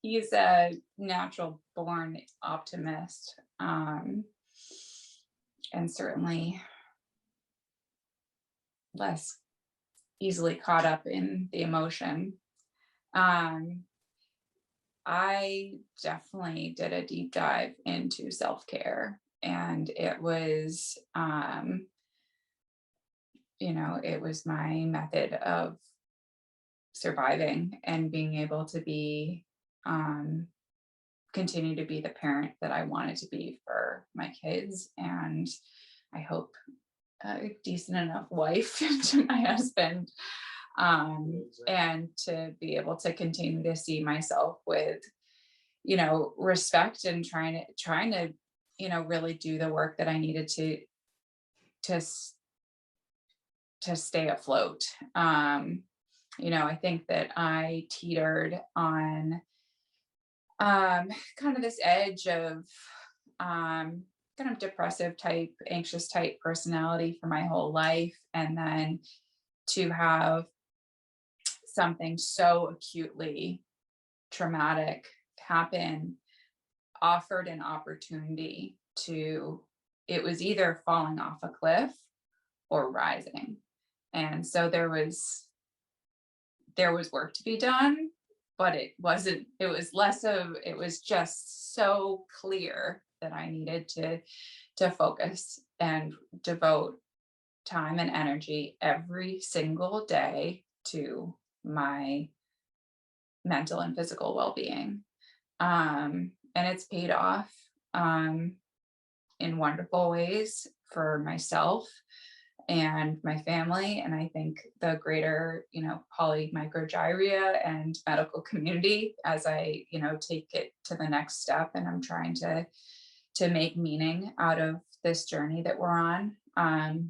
He's a natural born optimist, and certainly less easily caught up in the emotion. Um, I definitely did a deep dive into self-care, and it was, it was my method of surviving and being able to be, um, continue to be the parent that I wanted to be for my kids, and I hope a decent enough wife to my husband, and to be able to continue to see myself with, respect, and trying to really do the work that I needed to s- to stay afloat. I think that I teetered on, um, kind of this edge of, kind of depressive type, anxious type personality for my whole life. And then to have something so acutely traumatic happen offered an opportunity to, it was either falling off a cliff or rising. And so there was work to be done, but it was less of, it was just so clear that I needed to focus and devote time and energy every single day to my mental and physical well-being. And it's paid off, in wonderful ways for myself and my family. And I think the greater, polymicrogyria and medical community, as I, take it to the next step. And I'm trying to make meaning out of this journey that we're on.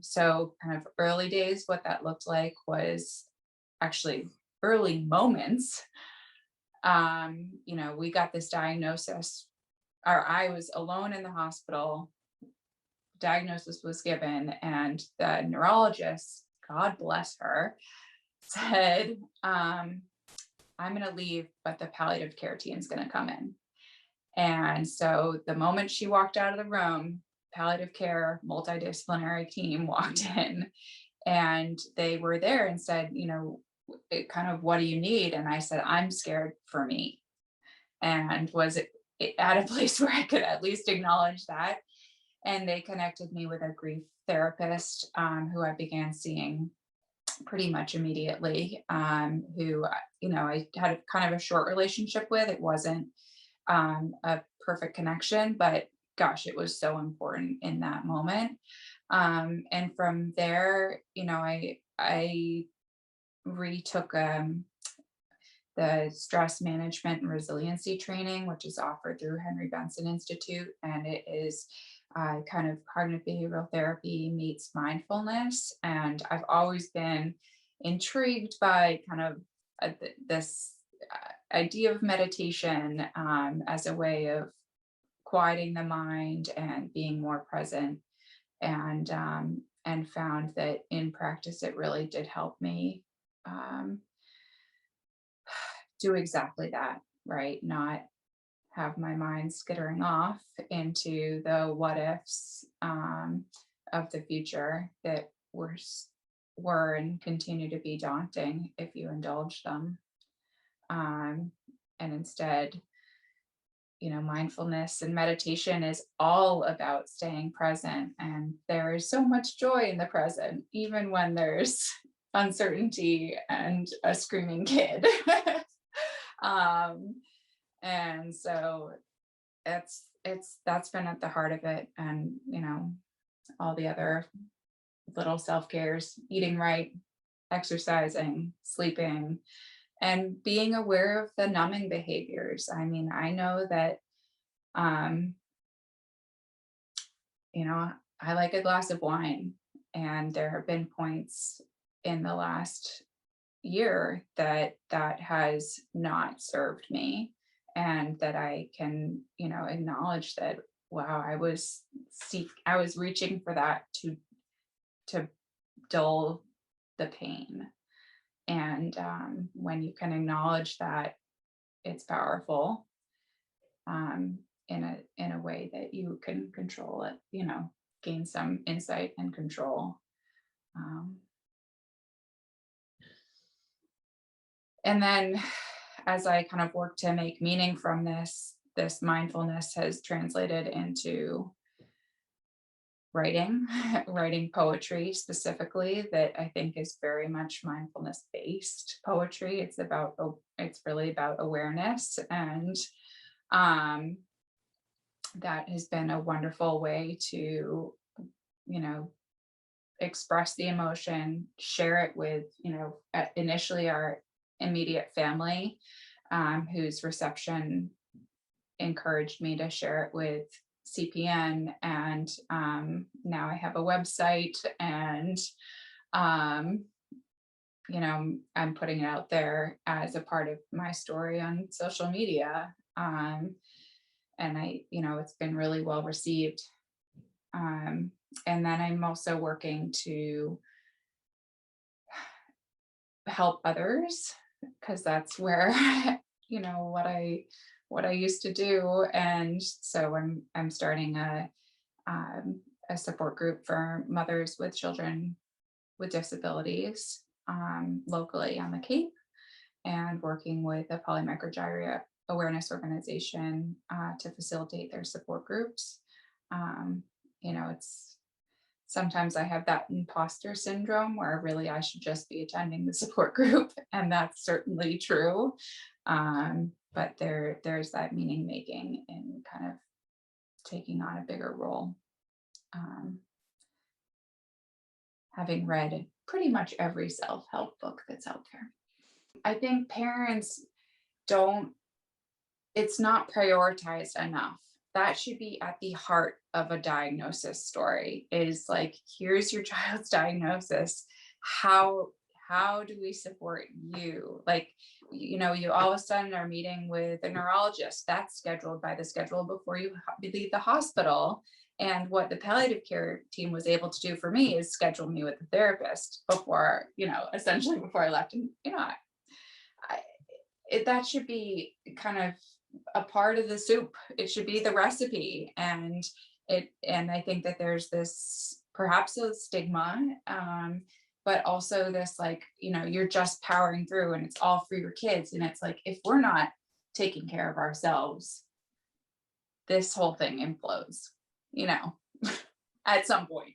So kind of early days, what that looked like was actually early moments. We got this diagnosis, or I was alone in the hospital, diagnosis was given, and the neurologist, God bless her, said, I'm going to leave, but the palliative care team is going to come in. And so the moment she walked out of the room, palliative care multidisciplinary team walked in, and they were there and said, kind of, what do you need? And I said, I'm scared for me. And was it at a place where I could at least acknowledge that. And they connected me with a grief therapist, who I began seeing pretty much immediately, who, I had kind of a short relationship with. It wasn't, a perfect connection, but gosh, it was so important in that moment. And from there, I retook, the stress management and resiliency training, which is offered through Henry Benson Institute. And it is, kind of cognitive behavioral therapy meets mindfulness. And I've always been intrigued by kind of, this, idea of meditation, as a way of quieting the mind and being more present. And found that in practice, it really did help me, um, do exactly that, right? Not have my mind skittering off into the what ifs, of the future that were and continue to be daunting if you indulge them. Um, and instead, mindfulness and meditation is all about staying present. And there is so much joy in the present, even when there's uncertainty and a screaming kid. um, and so that's been at the heart of it. And, all the other little self-cares, eating right, exercising, sleeping, and being aware of the numbing behaviors. I mean, I know that, um, you know, I like a glass of wine, and there have been points in the last year that has not served me, and that I can, acknowledge that, wow, I was reaching for that to dull the pain. And when you can acknowledge that, it's powerful, in a way that you can control it, gain some insight and control. Um, and then as I kind of work to make meaning from this mindfulness has translated into writing, writing poetry specifically, that I think is very much mindfulness based poetry. It's really about awareness, and um, that has been a wonderful way to, you know, express the emotion, share it with, initially our immediate family, whose reception encouraged me to share it with CPN. And now I have a website, and, um, I'm putting it out there as a part of my story on social media. And it's been really well received. And then I'm also working to help others, because that's where what I used to do. And so I'm starting a support group for mothers with children with disabilities, locally on the Cape, and working with a polymicrogyria awareness organization, to facilitate their support groups. It's sometimes I have that imposter syndrome where really I should just be attending the support group, and that's certainly true. But there's that meaning making and kind of taking on a bigger role. Um, Having read pretty much every self-help book that's out there, I think parents don't, it's not prioritized enough. That should be at the heart of a diagnosis story, is like, here's your child's diagnosis. How do we support you? Like, you all of a sudden are meeting with a neurologist. That's scheduled by the schedule before you leave the hospital. And what the palliative care team was able to do for me is schedule me with a therapist before, essentially before I left. And, that should be kind of a part of the soup. It should be the recipe. And I think that there's this perhaps a stigma, but also this, like, you're just powering through and it's all for your kids. And it's like, if we're not taking care of ourselves, this whole thing implodes, at some point.